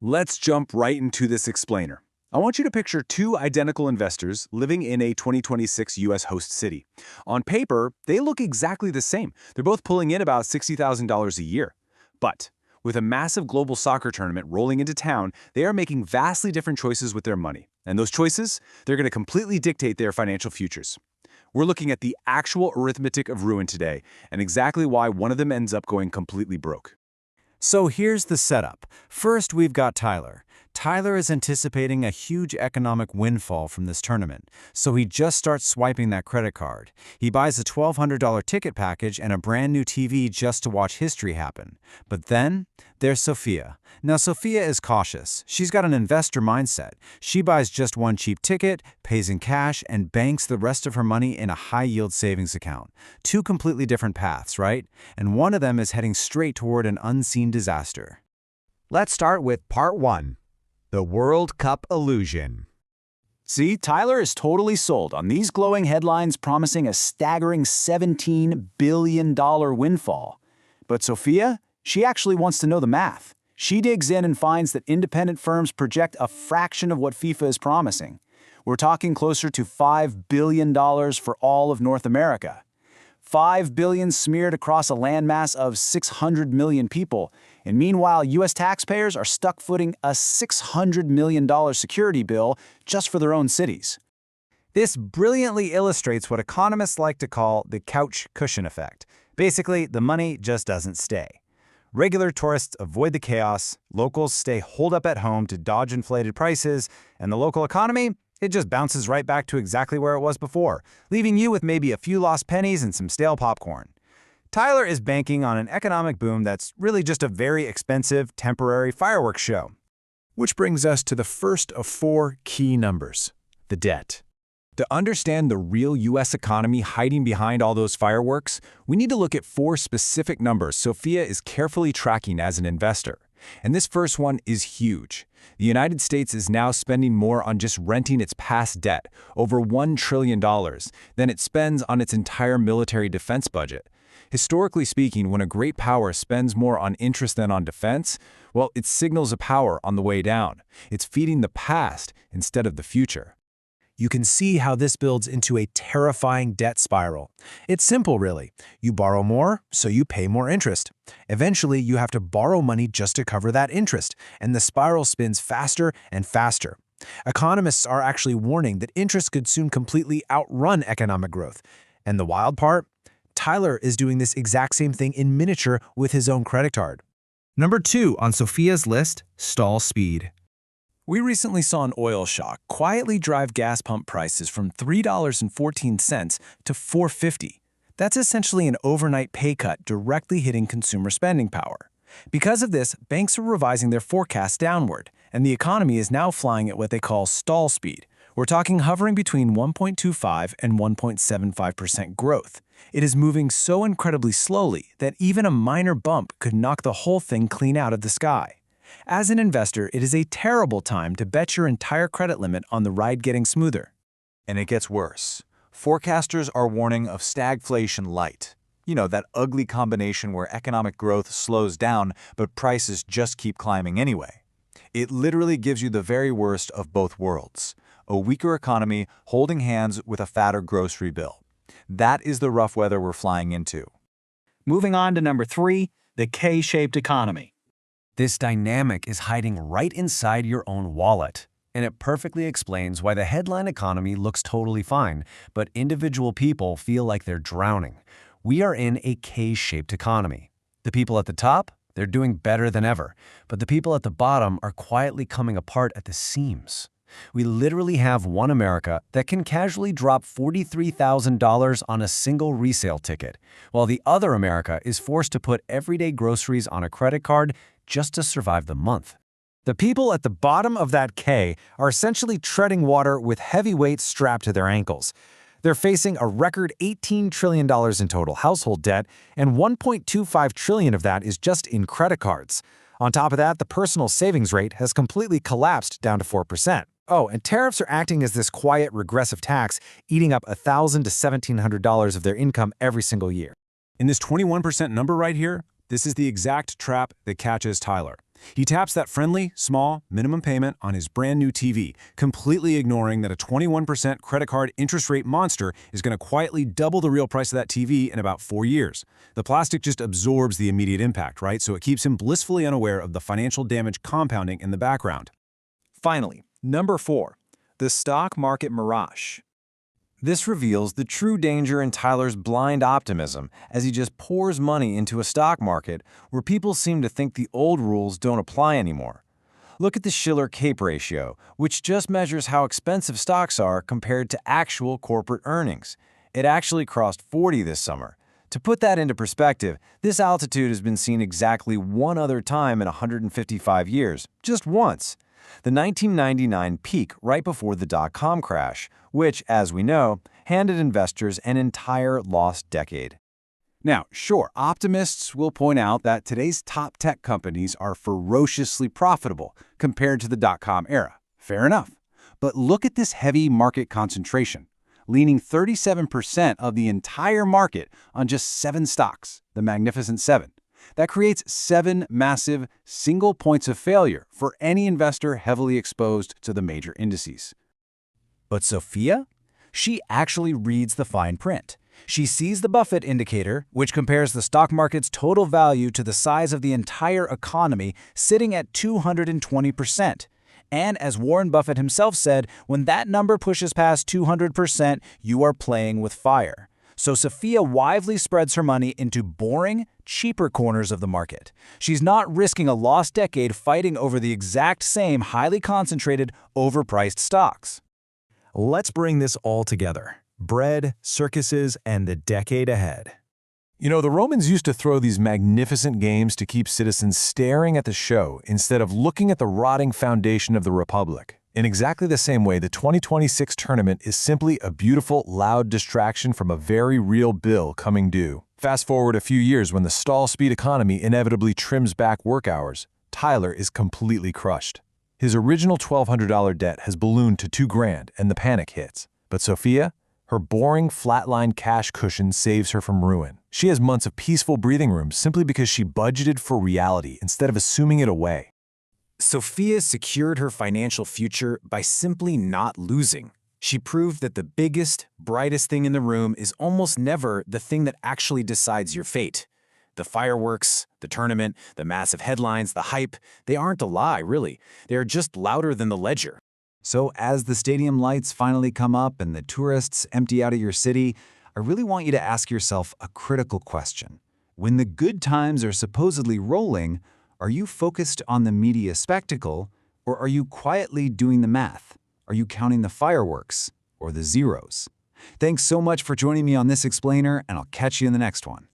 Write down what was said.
Let's jump right into this explainer. I want you to picture two identical investors living in a 2026 U.S. host city. On paper, they look exactly the same. They're both pulling in about $60,000 a year. But with a massive global soccer tournament rolling into town, they are making vastly different choices with their money. And those choices, they're going to completely dictate their financial futures. We're looking at the actual arithmetic of ruin today, and exactly why one of them ends up going completely broke. So here's the setup. First, we've got Tyler. Tyler is anticipating a huge economic windfall from this tournament, so he just starts swiping that credit card. He buys a $1,200 ticket package and a brand new TV just to watch history happen. But then, there's Sophia. Now, Sophia is cautious. She's got an investor mindset. She buys just one cheap ticket, pays in cash, and banks the rest of her money in a high-yield savings account. Two completely different paths, right? And one of them is heading straight toward an unseen disaster. Let's start with Part 1. The World Cup Illusion. See, Tyler is totally sold on these glowing headlines promising a staggering $17 billion windfall. But Sophia, she actually wants to know the math. She digs in and finds that independent firms project a fraction of what FIFA is promising. We're talking closer to $5 billion for all of North America. $5 billion smeared across a landmass of 600 million people, and meanwhile, U.S. taxpayers are stuck footing a $600 million security bill just for their own cities. This brilliantly illustrates what economists like to call the couch cushion effect. Basically, the money just doesn't stay. Regular tourists avoid the chaos, locals stay holed up at home to dodge inflated prices, and the local economy, it just bounces right back to exactly where it was before, leaving you with maybe a few lost pennies and some stale popcorn. Tyler is banking on an economic boom that's really just a very expensive, temporary fireworks show. Which brings us to the first of four key numbers: the debt. To understand the real U.S. economy hiding behind all those fireworks, we need to look at four specific numbers Sophia is carefully tracking as an investor. And this first one is huge. The United States is now spending more on just renting its past debt, over $1 trillion, than it spends on its entire military defense budget. Historically speaking, when a great power spends more on interest than on defense, well, it signals a power on the way down. It's feeding the past instead of the future. You can see how this builds into a terrifying debt spiral. It's simple, really. You borrow more, so you pay more interest. Eventually, you have to borrow money just to cover that interest, and the spiral spins faster and faster. Economists are actually warning that interest could soon completely outrun economic growth. And the wild part? Tyler is doing this exact same thing in miniature with his own credit card. Number 2 on Sophia's list, stall speed. We recently saw an oil shock quietly drive gas pump prices from $3.14 to $4.50. That's essentially an overnight pay cut directly hitting consumer spending power. Because of this, banks are revising their forecasts downward, and the economy is now flying at what they call stall speed. We're talking hovering between 1.25 and 1.75% growth. It is moving so incredibly slowly that even a minor bump could knock the whole thing clean out of the sky. As an investor, it is a terrible time to bet your entire credit limit on the ride getting smoother. And it gets worse. Forecasters are warning of stagflation light. You know, that ugly combination where economic growth slows down, but prices just keep climbing anyway. It literally gives you the very worst of both worlds. A weaker economy holding hands with a fatter grocery bill. That is the rough weather we're flying into. Moving on to number 3, the K-shaped economy. This dynamic is hiding right inside your own wallet, and it perfectly explains why the headline economy looks totally fine, but individual people feel like they're drowning. We are in a K-shaped economy. The people at the top, they're doing better than ever, but the people at the bottom are quietly coming apart at the seams. We literally have one America that can casually drop $43,000 on a single resale ticket, while the other America is forced to put everyday groceries on a credit card just to survive the month. The people at the bottom of that K are essentially treading water with heavy weights strapped to their ankles. They're facing a record $18 trillion in total household debt, and $1.25 trillion of that is just in credit cards. On top of that, the personal savings rate has completely collapsed down to 4%. Oh, and tariffs are acting as this quiet, regressive tax, eating up $1,000 to $1,700 of their income every single year. In this 21% number right here, this is the exact trap that catches Tyler. He taps that friendly, small, minimum payment on his brand new TV, completely ignoring that a 21% credit card interest rate monster is going to quietly double the real price of that TV in about 4 years. The plastic just absorbs the immediate impact, right? So it keeps him blissfully unaware of the financial damage compounding in the background. Finally, number 4, the stock market mirage. This reveals the true danger in Tyler's blind optimism as he just pours money into a stock market where people seem to think the old rules don't apply anymore. Look at the Shiller-Cape ratio, which just measures how expensive stocks are compared to actual corporate earnings. It actually crossed 40 this summer. To put that into perspective, this altitude has been seen exactly one other time in 155 years, just once. The 1999 peak right before the dot-com crash, which, as we know, handed investors an entire lost decade. Now, sure, optimists will point out that today's top tech companies are ferociously profitable compared to the dot-com era. Fair enough. But look at this heavy market concentration, leaning 37% of the entire market on just 7 stocks, the Magnificent Seven. That creates 7 massive single points of failure for any investor heavily exposed to the major indices. But Sophia? She actually reads the fine print. She sees the Buffett indicator, which compares the stock market's total value to the size of the entire economy, sitting at 220%. And as Warren Buffett himself said, when that number pushes past 200%, you are playing with fire. So Sophia wisely spreads her money into boring, cheaper corners of the market. She's not risking a lost decade fighting over the exact same highly concentrated, overpriced stocks. Let's bring this all together: bread, circuses, and the decade ahead. You know, the Romans used to throw these magnificent games to keep citizens staring at the show instead of looking at the rotting foundation of the Republic. In exactly the same way, the 2026 tournament is simply a beautiful, loud distraction from a very real bill coming due. Fast forward a few years when the stall-speed economy inevitably trims back work hours, Tyler is completely crushed. His original $1,200 debt has ballooned to $2,000 and the panic hits. But Sophia? Her boring, flatline cash cushion saves her from ruin. She has months of peaceful breathing room simply because she budgeted for reality instead of assuming it away. Sophia secured her financial future by simply not losing. She proved that the biggest, brightest thing in the room is almost never the thing that actually decides your fate. The fireworks, the tournament, the massive headlines, the hype, they aren't a lie, really. They are just louder than the ledger. So as the stadium lights finally come up and the tourists empty out of your city, I really want you to ask yourself a critical question. When the good times are supposedly rolling, are you focused on the media spectacle, or are you quietly doing the math? Are you counting the fireworks or the zeros? Thanks so much for joining me on this explainer, and I'll catch you in the next one.